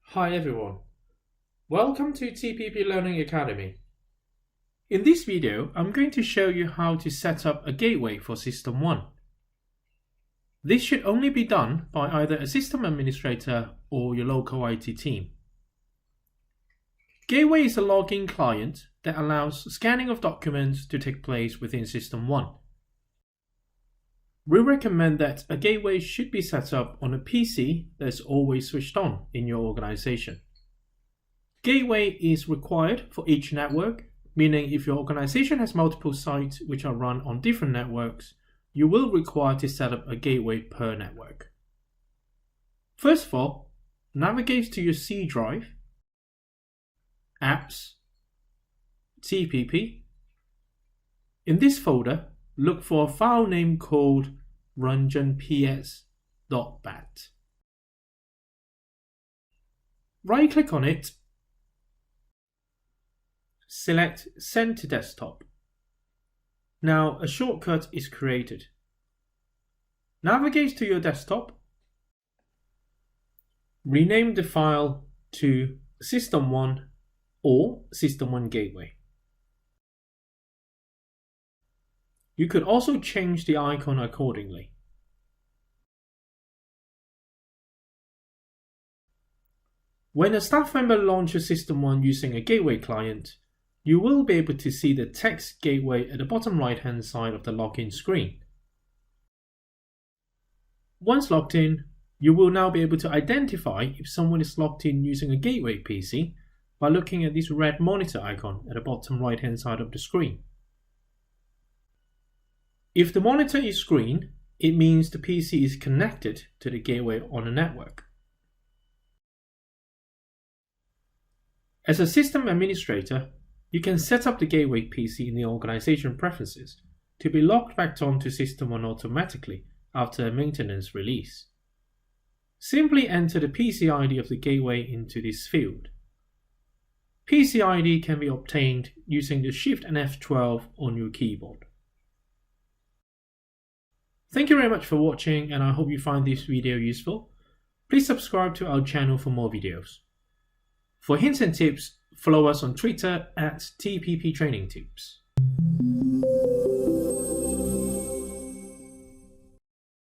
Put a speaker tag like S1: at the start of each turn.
S1: Hi everyone, welcome to TPP Learning Academy. In this video, I'm going to show you how to set up a gateway for SystmOne. This should only be done by either a system administrator or your local IT team. Gateway is a login client that allows scanning of documents to take place within SystmOne. We recommend that a gateway should be set up on a PC that is always switched on in your organization. Gateway is required for each network, meaning if your organization has multiple sites which are run on different networks, you will require to set up a gateway per network. First of all, navigate to your C drive, Apps, TPP. In this folder, look for a file name called rungenps.bat. Right-click on it, select Send to Desktop. Now a shortcut is created. Navigate to your desktop, rename the file to SystmOne or SystmOne Gateway. You could also change the icon accordingly. When a staff member launches SystmOne using a gateway client, you will be able to see the text gateway at the bottom right-hand side of the login screen. Once logged in, you will now be able to identify if someone is logged in using a gateway PC by looking at this red monitor icon at the bottom right-hand side of the screen. If the monitor is green, it means the PC is connected to the gateway on a network. As a system administrator, you can set up the gateway PC in the organization preferences to be logged back on to SystmOne automatically after a maintenance release. Simply enter the PC ID of the gateway into this field. PC ID can be obtained using the Shift and F12 on your keyboard. Thank you very much for watching, and I hope you find this video useful. Please subscribe to our channel for more videos. For hints and tips, follow us on Twitter at TPP Training Tips.